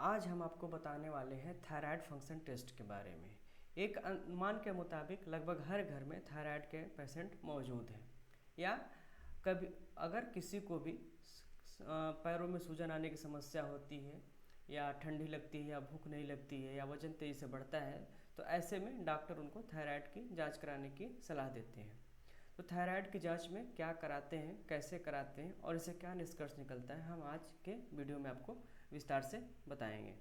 आज हम आपको बताने वाले हैं थायराइड फंक्शन टेस्ट के बारे में। एक अनुमान के मुताबिक लगभग हर घर में थायराइड के पेशेंट मौजूद हैं, या कभी अगर किसी को भी पैरों में सूजन आने की समस्या होती है, या ठंडी लगती है, या भूख नहीं लगती है, या वजन तेज़ी से बढ़ता है, तो ऐसे में डॉक्टर उनको थायराइड की जांच कराने की सलाह देते हैं। तो थायराइड की जांच में क्या कराते हैं, कैसे कराते हैं और इससे क्या निष्कर्ष निकलता है, हम आज के वीडियो में आपको विस्तार से बताएंगे।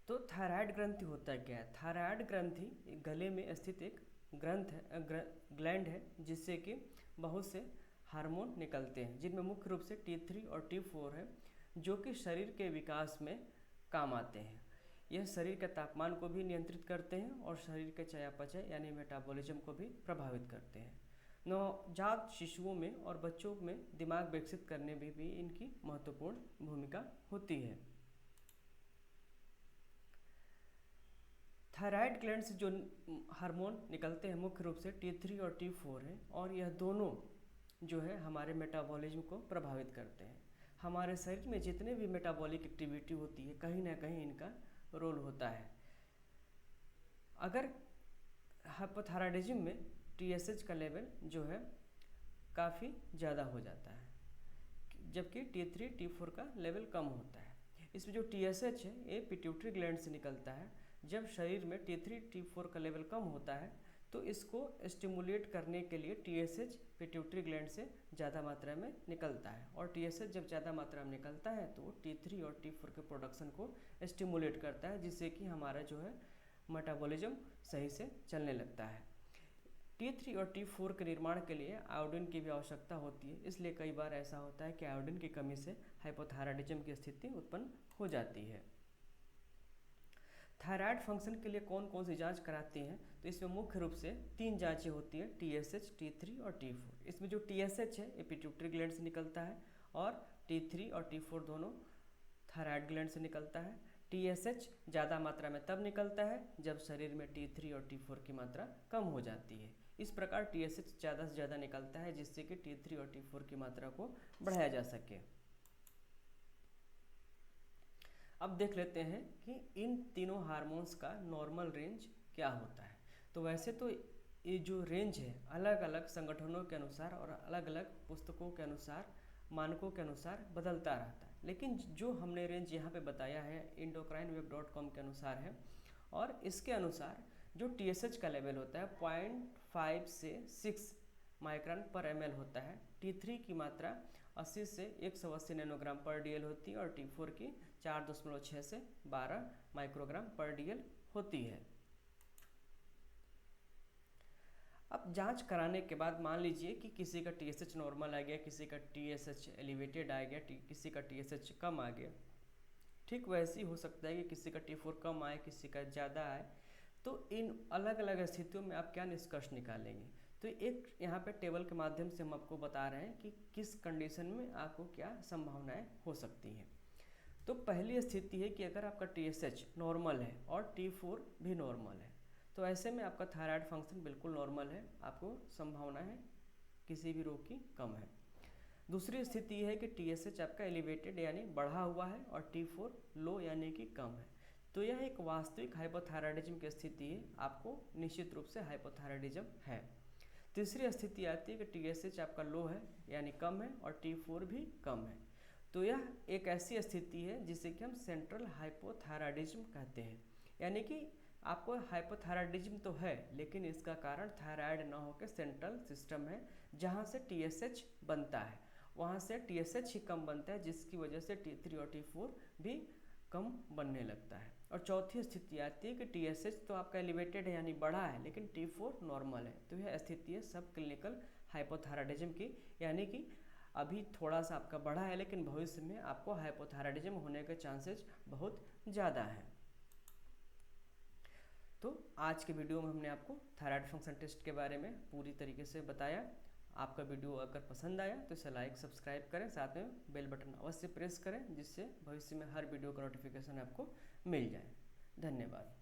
तो थायराइड ग्रंथि होता क्या है? थायराइड ग्रंथि गले में स्थित एक ग्लैंड है जिससे कि बहुत से हार्मोन निकलते हैं, जिनमें मुख्य रूप से T3 और T4 है, जो कि शरीर के विकास में काम आते हैं। यह शरीर के तापमान को भी नियंत्रित करते हैं और शरीर के चयापचय यानी मेटाबॉलिज्म को भी प्रभावित करते हैं। नवजात शिशुओं में और बच्चों में दिमाग विकसित करने में भी इनकी महत्वपूर्ण भूमिका होती है। थायराइड ग्लैंड से जो हार्मोन निकलते हैं मुख्य रूप से T3 और T4 है, और यह दोनों जो है हमारे मेटाबॉलिज्म को प्रभावित करते हैं। हमारे शरीर में जितने भी मेटाबॉलिक एक्टिविटी होती है, कहीं ना कहीं इनका रोल होता है। अगर हाइपोथायराइडिज्म में TSH का लेवल जो है काफ़ी ज़्यादा हो जाता है, जबकि T3 T4 का लेवल कम होता है। इसमें जो TSH है ये पिट्यूटरी ग्लैंड से निकलता है। जब शरीर में T3 T4 का लेवल कम होता है तो इसको स्टिमुलेट करने के लिए TSH पिट्यूटरी ग्लैंड से ज़्यादा मात्रा में निकलता है, और TSH जब ज़्यादा मात्रा में निकलता है तो वो T3 और T4 के प्रोडक्शन को स्टिमुलेट करता है, जिससे कि हमारा जो है मेटाबॉलिज्म सही से चलने लगता है। T3 और T4 के निर्माण के लिए आयोडीन की भी आवश्यकता होती है, इसलिए कई बार ऐसा होता है कि आयोडीन की कमी से हाइपोथायराइडिज्म की स्थिति उत्पन्न हो जाती है। थायराइड फंक्शन के लिए कौन कौन सी जांच कराती हैं? तो इसमें मुख्य रूप से 3 जांचें होती हैं, TSH, T3 और T4। इसमें जो TSH है ये पिट्यूटरी ग्लैंड से निकलता है, और T3 और T4 दोनों थायराइड ग्लैंड से निकलता है। TSH ज़्यादा मात्रा में तब निकलता है जब शरीर में T3 और T4 की मात्रा कम हो जाती है। इस प्रकार TSH ज़्यादा से ज़्यादा निकलता है, जिससे कि T3 और T4 की मात्रा को बढ़ाया जा सके। अब देख लेते हैं कि इन तीनों हार्मोन्स का नॉर्मल रेंज क्या होता है। तो वैसे तो ये जो रेंज है अलग अलग संगठनों के अनुसार और अलग अलग पुस्तकों के अनुसार, मानकों के अनुसार बदलता रहता है, लेकिन जो हमने रेंज यहाँ पे बताया है endocrineweb.com के अनुसार है, और इसके अनुसार जो TSH का लेवल होता है 0.5 से 6 माइक्रोन पर ml होता है। T3 की मात्रा 80 से 180 नैनोग्राम पर DL होती है, और T4 की 4.6 से 12 माइक्रोग्राम पर DL होती है। अब जांच कराने के बाद मान लीजिए कि किसी का TSH नॉर्मल आ गया, किसी का TSH एलिवेटेड आ गया, किसी का TSH कम आ गया। ठीक वैसे ही हो सकता है कि किसी का T4 कम आए, किसी का ज़्यादा आए। तो इन अलग अलग स्थितियों में आप क्या निष्कर्ष निकालेंगे? तो एक यहाँ पे टेबल के माध्यम से हम आपको बता रहे हैं कि किस कंडीशन में आपको क्या संभावनाएं हो सकती हैं। तो पहली स्थिति है कि अगर आपका TSH नॉर्मल है और T4 भी नॉर्मल है, तो ऐसे में आपका थायराइड फंक्शन बिल्कुल नॉर्मल है, आपको संभावना है किसी भी रोग की कम है। दूसरी स्थिति है कि TSH आपका एलिवेटेड यानी बढ़ा हुआ है, और T4 लो यानी कि कम है। तो यह एक वास्तविक हाइपोथायराइडिज्म की स्थिति है, आपको निश्चित रूप से हाइपोथायराइडिज्म है। तीसरी स्थिति आती है कि TSH आपका लो है यानी कम है, और T4 भी कम है। तो यह एक ऐसी स्थिति है जिसे कि हम सेंट्रल हाइपोथायराइडिज्म कहते हैं, यानी कि आपको हाइपोथायराइडिज्म तो है, लेकिन इसका कारण थायराइड न होकर सेंट्रल सिस्टम है, जहाँ से TSH बनता है, वहाँ से TSH ही कम बनता है, जिसकी वजह से T3 और T4 भी कम बनने लगता है। और चौथी स्थिति आती है कि TSH तो आपका एलिवेटेड है यानी बढ़ा है, लेकिन T4 नॉर्मल है। तो यह स्थिति है सब क्लिनिकल हाइपोथायराइडिज्म की, यानी कि अभी थोड़ा सा आपका बढ़ा है, लेकिन भविष्य में आपको हाइपोथायराइडिज्म होने के चांसेस बहुत ज़्यादा हैं। तो आज के वीडियो में हमने आपको थायराइड फंक्शन टेस्ट के बारे में पूरी तरीके से बताया। आपका वीडियो अगर पसंद आया तो इसे लाइक सब्सक्राइब करें, साथ में बेल बटन अवश्य प्रेस करें, जिससे भविष्य में हर वीडियो का नोटिफिकेशन आपको मिल जाए। धन्यवाद।